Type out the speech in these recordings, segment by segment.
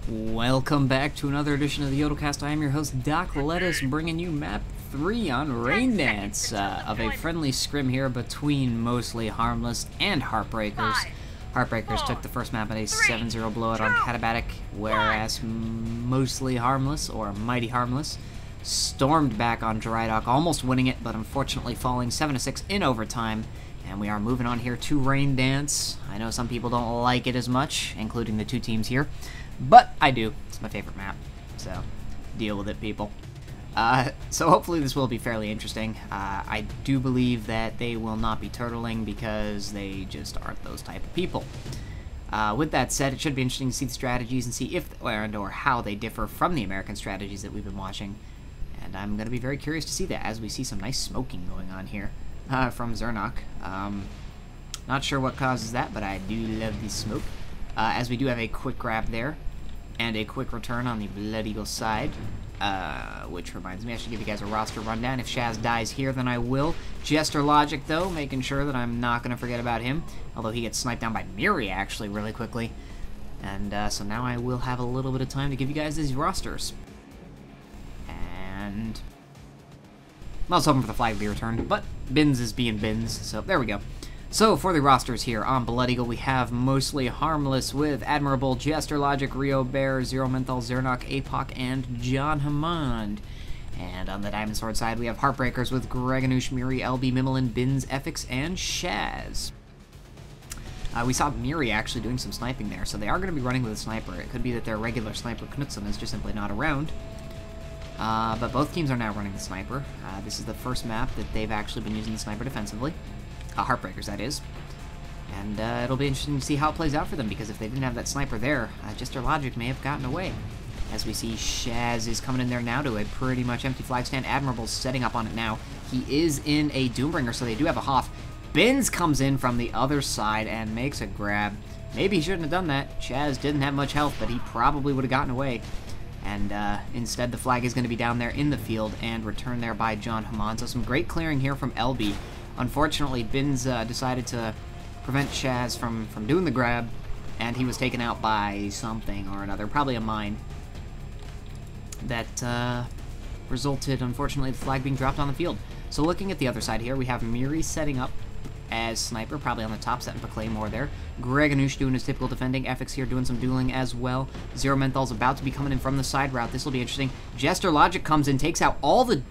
Welcome back to another edition of the YodelCast. I am your host, Doc Lettuce, bringing you map 3 on Rain Dance of a friendly scrim here between Mostly Harmless and Heartbreakerz. Heartbreakerz took the first map at a 7-0 blowout on Katabatic, whereas Mostly Harmless, or Mighty Harmless, stormed back on Dry Dock, almost winning it, but unfortunately falling 7-6 in overtime. And we are moving on here to Rain Dance. I know some people don't like it as much, including the two teams here, but I do. It's my favorite map, so deal with it, people. So hopefully this will be fairly interesting. I do believe that they will not be turtling because they just aren't those type of people. With that said, it should be interesting to see the strategies and see if or how they differ from the American strategies that we've been watching. And I'm going to be very curious to see that as we see some nice smoking going on here from Zernok. Not sure what causes that, but I do love the smoke. As we do have a quick grab there, and a quick return on the Blood Eagle side. Which reminds me, I should give you guys a roster rundown. If Shaz dies here, then I will. Jester Logic, though, making sure that I'm not going to forget about him. Although he gets sniped down by Miri, actually, really quickly. And so now I will have a little bit of time to give you guys these rosters. And I was hoping for the flag to be returned, but Bins is being Bins, so there we go. So, for the rosters here on Blood Eagle, we have Mostly Harmless with Admirable, Jester Logic, Rio Bear, Zero Menthol, Zernok, Apoc, and John Hammond. And on the Diamond Sword side, we have Heartbreakerz with Greganoush, Miri, LB, Mimolin, Bins, Efix, and Shaz. We saw Miri actually doing some sniping there, so they are going to be running with a sniper. It could be that their regular sniper, Knutson, is just simply not around. But both teams are now running the sniper. This is the first map that they've actually been using the sniper defensively. Heartbreakerz, that is. And it'll be interesting to see how it plays out for them, because if they didn't have that sniper there, Jester Logic may have gotten away. As we see, Shaz is coming in there now to a pretty much empty flag stand. Admirable's setting up on it now. He is in a Doombringer, so they do have a Hoff. Bins comes in from the other side and makes a grab. Maybe he shouldn't have done that. Shaz didn't have much health, but he probably would have gotten away. And instead, the flag is going to be down there in the field and returned there by John Hammond. So some great clearing here from LB. Unfortunately, Bins decided to prevent Shaz from doing the grab, and he was taken out by something or another, probably a mine, that resulted, unfortunately, the flag being dropped on the field. So looking at the other side here, we have Miri setting up as sniper, probably on the top, setting up a Claymore there. Greganoush doing his typical defending. Efix here doing some dueling as well. Zero Menthol's about to be coming in from the side route. This will be interesting. Jester Logic comes in, takes out all the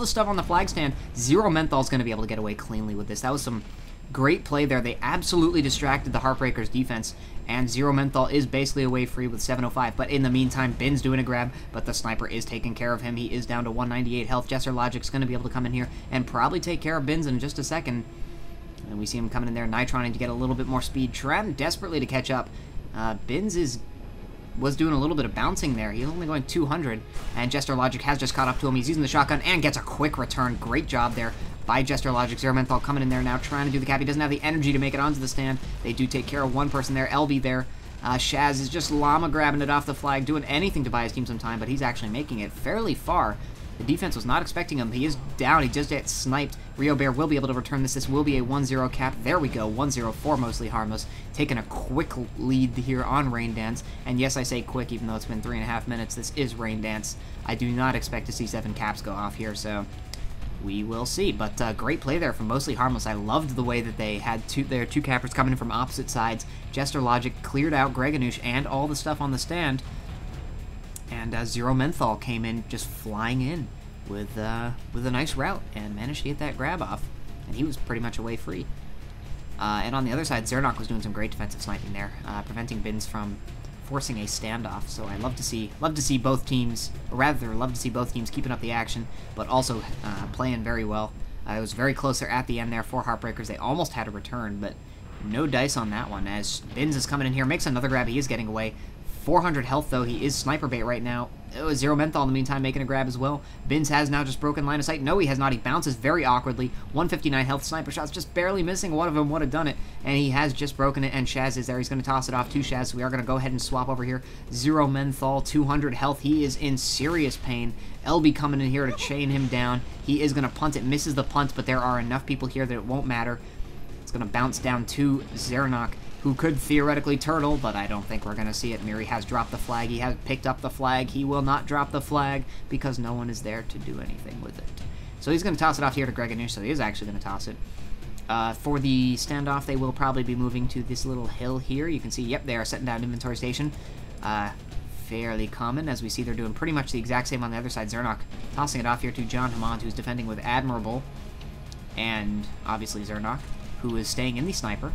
stuff on the flag stand. Zero Menthol's going to be able to get away cleanly with this. That was some great play there. They absolutely distracted the Heartbreakerz defense, and Zero Menthol is basically away free with 705. But in the meantime, Bin's doing a grab, but the sniper is taking care of him. He is down to 198 health. Jester Logic's going to be able to come in here and probably take care of Bins in just a second. And we see him coming in there, Nitroning to get a little bit more speed, trying desperately to catch up. Bins was doing a little bit of bouncing there. He's only going 200, and Jester Logic has just caught up to him. He's using the shotgun and gets a quick return. Great job there by Jester Logic. Zero Menthol coming in there now, trying to do the cap. He doesn't have the energy to make it onto the stand. They do take care of one person there. LB there. Shaz is just llama grabbing it off the flag, doing anything to buy his team some time, but he's actually making it fairly far. The defense was not expecting him. He is down. He just gets sniped. Rio Bear will be able to return this. This will be a 1-0 cap. There we go. 1-0 for Mostly Harmless. Taking a quick lead here on Rain Dance. And yes, I say quick, even though it's been 3.5 minutes. This is Rain Dance. I do not expect to see 7 caps go off here, so we will see. But great play there from Mostly Harmless. I loved the way that they had their two cappers coming in from opposite sides. Jester Logic cleared out Greganoush and all the stuff on the stand. And Zero Menthol came in just flying in with a nice route and managed to get that grab off. And he was pretty much away free. And on the other side, Zernok was doing some great defensive sniping there, preventing Bins from forcing a standoff. So I love to see both teams, or rather love to see both teams keeping up the action, but also playing very well. It was very close there at the end there for Heartbreakerz. They almost had a return, but no dice on that one, as Bins is coming in here, makes another grab. He is getting away. 400 health, though. He is sniper bait right now. Zero Menthol in the meantime making a grab as well. Bins has now just broken line of sight. No, he has not. He bounces very awkwardly. 159 health. Sniper shots just barely missing. One of them would have done it, and he has just broken it, and Shaz is there. He's going to toss it off to Shaz, so we are going to go ahead and swap over here. Zero Menthol, 200 health. He is in serious pain. LB coming in here to chain him down. He is going to punt it. Misses the punt, but there are enough people here that it won't matter. It's going to bounce down to Zernok. who could theoretically turtle, but I don't think we're going to see it. Miri has dropped the flag. He has picked up the flag. He will not drop the flag because no one is there to do anything with it. So he's going to toss it off here to Greganush, so he is actually going to toss it. For the standoff, they will probably be moving to this little hill here. You can see, yep, they are setting down inventory station. Fairly common, as we see they're doing pretty much the exact same on the other side. Zernok tossing it off here to John Hammond, who's defending with Admirable, and obviously Zernok, who is staying in the sniper.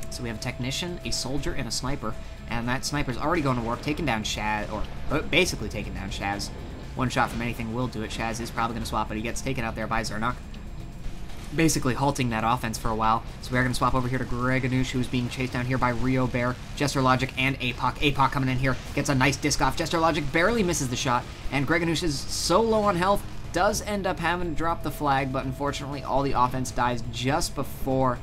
So we have a technician, a soldier, and a sniper, and that sniper's already going to work, taking down Shaz, or basically taking down Shaz. One shot from anything will do it. Shaz is probably going to swap, but he gets taken out there by Zernok, basically halting that offense for a while. So we are going to swap over here to Greganush, who's being chased down here by Rio Bear, Jester Logic, and Apoc. Apoc coming in here, gets a nice disc off. Jester Logic barely misses the shot, and Greganush is so low on health, does end up having to drop the flag, but unfortunately all the offense dies just before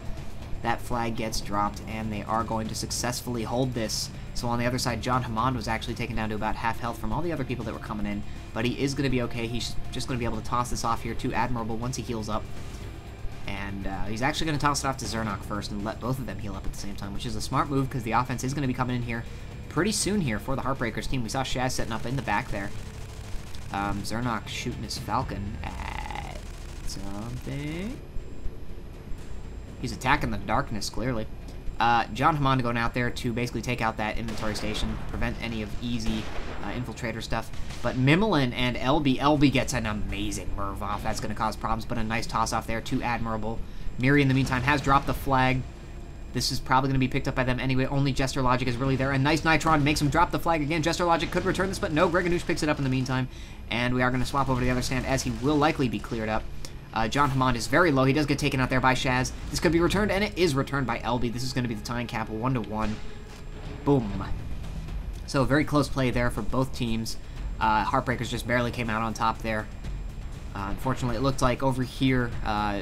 that flag gets dropped, and they are going to successfully hold this. So on the other side, John Hammond was actually taken down to about half health from all the other people that were coming in, but he is going to be okay. He's just going to be able to toss this off here to Admirable once he heals up. And he's actually going to toss it off to Zernok first and let both of them heal up at the same time, which is a smart move because the offense is going to be coming in here pretty soon here for the Heartbreakerz team. We saw Shaz setting up in the back there. Zernok shooting his Falcon at something. He's attacking the darkness, clearly. John Hammond going out there to basically take out that inventory station, prevent any of easy infiltrator stuff. But Mimolin and LB gets an amazing Merv off. That's going to cause problems, but a nice toss off there to Admirable. Miri, in the meantime, has dropped the flag. This is probably going to be picked up by them anyway. Only Jester Logic is really there. A nice Nitron makes him drop the flag again. Jester Logic could return this, but no, Greganush picks it up in the meantime. And we are going to swap over to the other stand as he will likely be cleared up. John Hammond is very low. He does get taken out there by Shaz. This could be returned, and it is returned by LB. This is going to be the tying cap, 1-1. Boom. So very close play there for both teams. Heartbreakerz just barely came out on top there. Unfortunately, it looked like over here,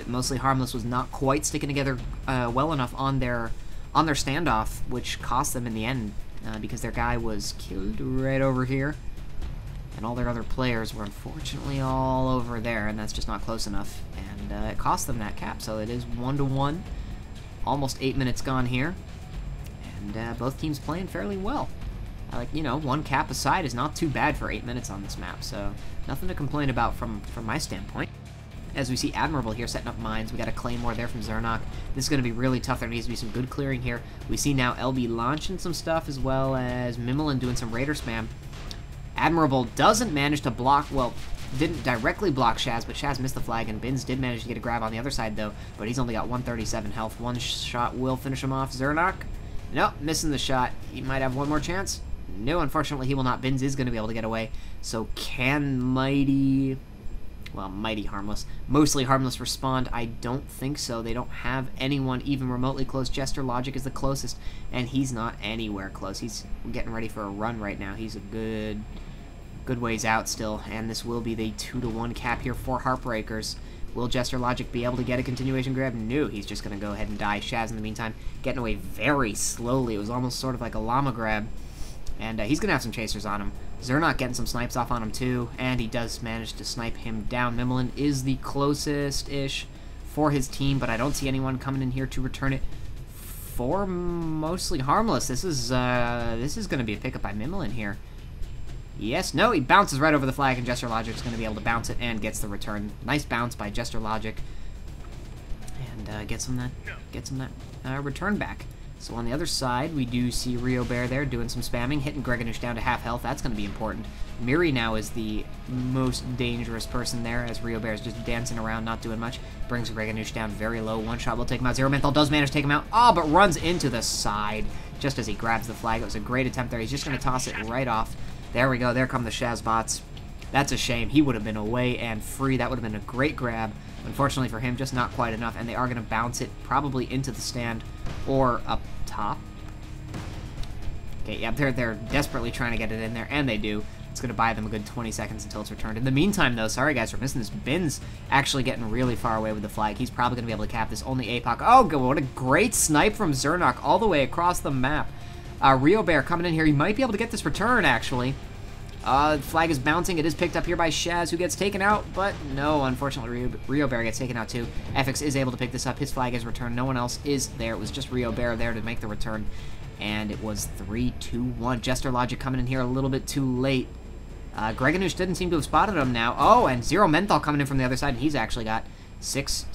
Mostly Harmless was not quite sticking together well enough on their standoff, which cost them in the end because their guy was killed right over here. And all their other players were unfortunately all over there, and that's just not close enough. And it cost them that cap, so it is 1-1. Almost 8 minutes gone here. And both teams playing fairly well. You know, one cap aside is not too bad for 8 minutes on this map, so nothing to complain about from my standpoint. As we see Admirable here setting up mines, we got a Claymore there from Zernok. This is going to be really tough. There needs to be some good clearing here. We see now LB launching some stuff, as well as Mimolin doing some Raider spam. Admirable doesn't manage to block, well, didn't directly block Shaz, but Shaz missed the flag, and Bins did manage to get a grab on the other side, though, but he's only got 137 health. One shot will finish him off. Zernok, nope, missing the shot. He might have one more chance. No, unfortunately, he will not. Bins is going to be able to get away, so can Mighty Harmless, Mostly Harmless respond? I don't think so. They don't have anyone even remotely close. Jester Logic is the closest, and he's not anywhere close. He's getting ready for a run right now. He's a good ways out still, and this will be the 2-1 cap here for Heartbreakerz. Will Jester Logic be able to get a continuation grab? No, he's just going to go ahead and die. Shaz, in the meantime, getting away very slowly. It was almost sort of like a llama grab, and he's going to have some chasers on him. Zernok getting some snipes off on him too, and he does manage to snipe him down. Mimolin is the closest-ish for his team, but I don't see anyone coming in here to return it for Mostly Harmless. This is going to be a pickup by Mimolin here. Yes, no, he bounces right over the flag, and Jester Logic is going to be able to bounce it and gets the return. Nice bounce by Jester Logic, and gets him that return back. So on the other side, we do see Rio Bear there doing some spamming, hitting Greganush down to half health. That's going to be important. Miri now is the most dangerous person there, as Rio Bear is just dancing around, not doing much. Brings Greganush down very low. One shot will take him out. Zero Menthol does manage to take him out. Oh, but runs into the side just as he grabs the flag. It was a great attempt there. He's just going to toss it right off. There we go. There come the Shaz bots. That's a shame. He would have been away and free. That would have been a great grab. Unfortunately for him, just not quite enough, and they are going to bounce it probably into the stand or up top. Okay, yeah, they're desperately trying to get it in there, and they do. It's going to buy them a good 20 seconds until it's returned. In the meantime, though, sorry guys for missing this, Bin's actually getting really far away with the flag. He's probably going to be able to cap this. Only Apoc. Oh, good. What a great snipe from Zernok all the way across the map. Rio Bear coming in here. He might be able to get this return, actually. Flag is bouncing. It is picked up here by Shaz, who gets taken out, but no, unfortunately, Rio Bear gets taken out too. FX is able to pick this up. His flag is returned. No one else is there. It was just Rio Bear there to make the return, and it was 3-2-1. Jester Logic coming in here a little bit too late. Greganush didn't seem to have spotted him now. Oh, and Zero Menthol coming in from the other side, and he's actually got 6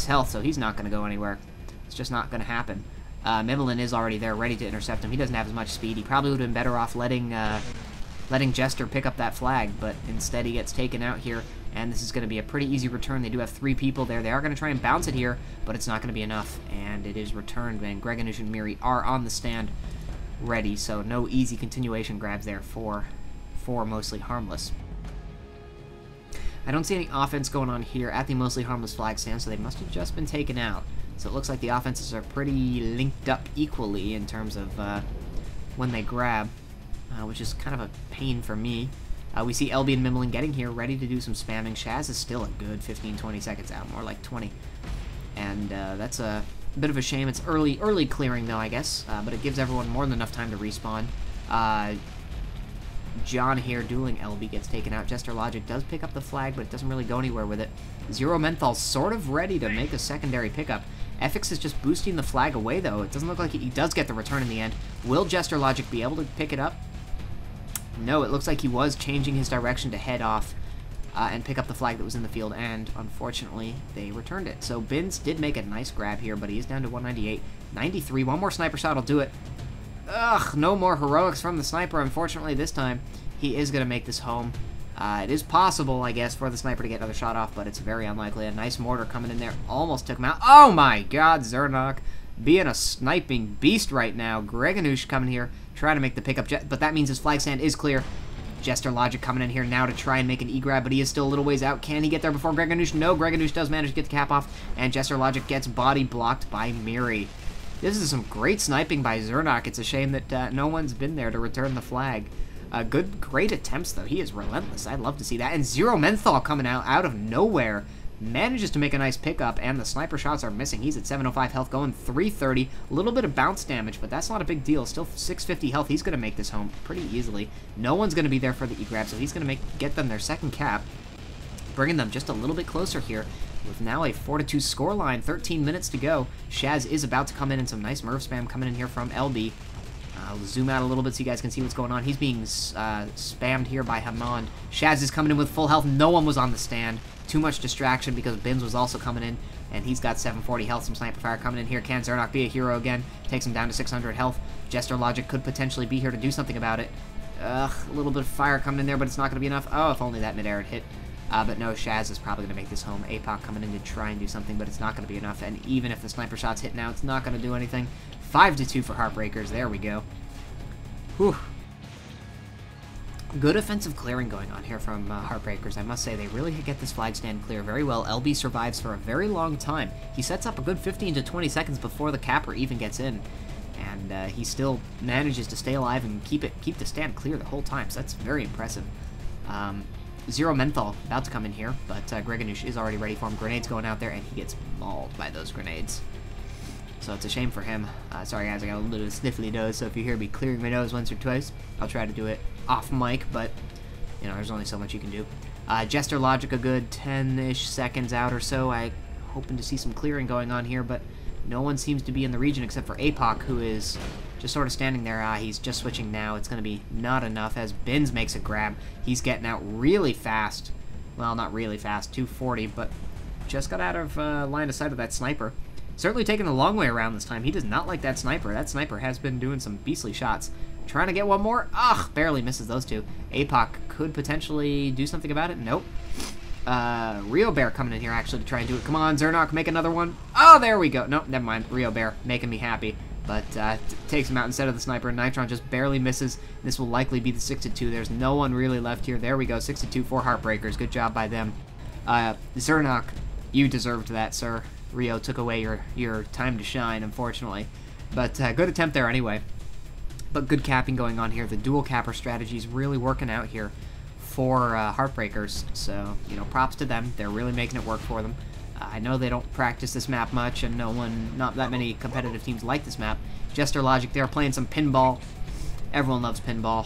health, so he's not going to go anywhere. It's just not going to happen. Mimolin is already there, ready to intercept him. He doesn't have as much speed. He probably would have been better off letting Jester pick up that flag, but instead he gets taken out here, and this is going to be a pretty easy return. They do have 3 people there. They are going to try and bounce it here, but it's not going to be enough, and it is returned, and Greganush and Miri are on the stand ready, so no easy continuation grabs there for Mostly Harmless. I don't see any offense going on here at the Mostly Harmless flag stand, so they must have just been taken out. So it looks like the offenses are pretty linked up equally in terms of when they grab, which is kind of a pain for me. We see LB and Mimolin getting here, ready to do some spamming. Shaz is still a good 15-20 seconds out, more like 20. And that's a bit of a shame. It's early clearing, though, I guess, but it gives everyone more than enough time to respawn. John here dueling LB gets taken out. Jester Logic does pick up the flag, but it doesn't really go anywhere with it. Zero Menthol's sort of ready to make a secondary pickup. FX is just boosting the flag away, though. It doesn't look like he does get the return in the end. Will Jester Logic be able to pick it up? No, it looks like he was changing his direction to head off and pick up the flag that was in the field, and unfortunately, they returned it. So Bins did make a nice grab here, but he is down to 198. 93, one more sniper shot will do it. Ugh, no more heroics from the sniper, unfortunately, this time. He is going to make this home. It is possible, I guess, for the sniper to get another shot off, but it's very unlikely. A nice mortar coming in there almost took him out. Oh my god, Zernok being a sniping beast right now. Greganush coming here, trying to make the pickup, but that means his flag stand is clear. Jester Logic coming in here now to try and make an E-grab, but he is still a little ways out. Can he get there before Greganush? No, Greganush does manage to get the cap off, and Jester Logic gets body blocked by Miri. This is some great sniping by Zernok. It's a shame that no one's been there to return the flag. Great attempts, though. He is relentless. I'd love to see that. And Zero Menthol coming out of nowhere. Manages to make a nice pickup, and the sniper shots are missing. He's at 705 health, going 330. A little bit of bounce damage, but that's not a big deal. Still 650 health. He's going to make this home pretty easily. No one's going to be there for the E-grab, so he's going to get them their second cap, bringing them just a little bit closer here. With now a 4-2 scoreline, 13 minutes to go. Shaz is about to come in, and some nice Merv spam coming in here from LB. I'll zoom out a little bit so you guys can see what's going on. He's being spammed here by Hamond. Shaz is coming in with full health. No one was on the stand. Too much distraction because Bins was also coming in, and he's got 740 health. Some sniper fire coming in here. Can Zernok be a hero again? Takes him down to 600 health. Jester Logic could potentially be here to do something about it. Ugh, a little bit of fire coming in there, but it's not going to be enough. Oh, if only that mid-air had hit. But no, Shaz is probably going to make this home. APOC coming in to try and do something, but it's not going to be enough. And even if the sniper shots hit now, it's not going to do anything. 5-2 for Heartbreakerz. There we go. Whew. Good offensive clearing going on here from Heartbreakerz. I must say, they really get this flag stand clear very well. LB survives for a very long time. He sets up a good 15 to 20 seconds before the capper even gets in. And he still manages to stay alive and keep the stand clear the whole time. So that's very impressive. Zero Menthol about to come in here, but Greganush is already ready for him. Grenades going out there, and he gets mauled by those grenades. So it's a shame for him. Sorry guys, I got a little bit of a sniffly nose, so if you hear me clearing my nose once or twice, I'll try to do it off mic, but, you know, there's only so much you can do. Jester Logic a good 10-ish seconds out or so. I'm hoping to see some clearing going on here, but no one seems to be in the region except for APOC, who is just sort of standing there. He's just switching now. It's going to be not enough as Bins makes a grab. He's getting out really fast. Well, not really fast, 240, but just got out of line of sight of that sniper. Certainly taking the long way around this time. He does not like that sniper. That sniper has been doing some beastly shots. Trying to get one more. Ugh, barely misses those two. APOC could potentially do something about it. Nope. Rio Bear coming in here actually to try and do it. Come on, Zernok, make another one. Oh, there we go. Nope, never mind. Rio Bear making me happy. But takes him out instead of the sniper. Nitron just barely misses. This will likely be the 6-2. There's no one really left here. There we go. 6-2 for Heartbreakerz. Good job by them. Zernok, you deserved that, sir. Rio took away your time to shine, unfortunately. But good attempt there anyway. But good capping going on here. The dual capper strategy is really working out here for Heartbreakerz. So, you know, props to them. They're really making it work for them. I know they don't practice this map much, and not that many competitive teams like this map. Jester Logic, they're playing some pinball. Everyone loves pinball.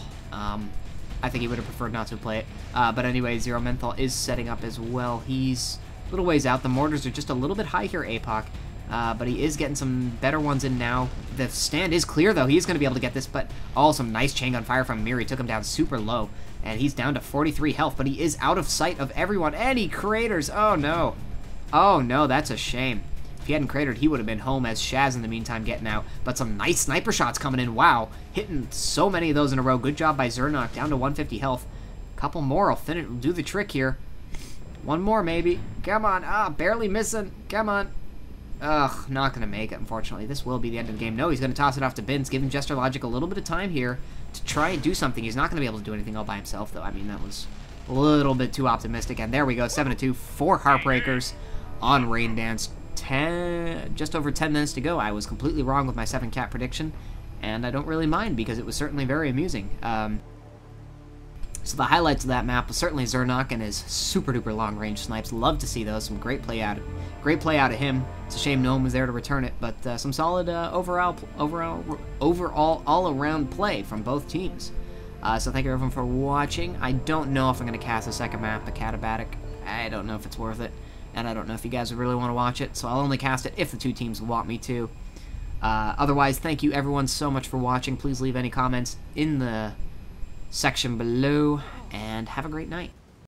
I think he would have preferred not to play it. But anyway, Zero Menthol is setting up as well. He's a little ways out. The mortars are just a little bit high here, APOC. But he is getting some better ones in now. The stand is clear, though. He is going to be able to get this, but some nice chain gun fire from Miri. Took him down super low, and he's down to 43 health, but he is out of sight of everyone, and he craters. Oh, no. Oh, no, that's a shame. If he hadn't cratered, he would have been home, as Shaz, in the meantime, getting out. But some nice sniper shots coming in. Wow. Hitting so many of those in a row. Good job by Zernok. Down to 150 health. Couple more. I'll do the trick here. One more, maybe. Come on. Barely missing. Come on. Ugh, not going to make it, unfortunately. This will be the end of the game. No, he's going to toss it off to Bins, giving Jester Logic a little bit of time here to try and do something. He's not going to be able to do anything all by himself, though. I mean, that was a little bit too optimistic. And there we go, 7-2 for Heartbreakerz on Rain Dance. Just over 10 minutes to go. I was completely wrong with my 7-cat prediction, and I don't really mind because it was certainly very amusing. So the highlights of that map was certainly Zernok and his super-duper long-range snipes. Love to see those. Some great play out of him. It's a shame no one was there to return it, but some solid overall all-around play from both teams. So thank you everyone for watching. I don't know if I'm going to cast a second map, the Catabatic. I don't know if it's worth it, and I don't know if you guys would really want to watch it, so I'll only cast it if the two teams want me to. Otherwise, thank you everyone so much for watching. Please leave any comments in the section below, and have a great night.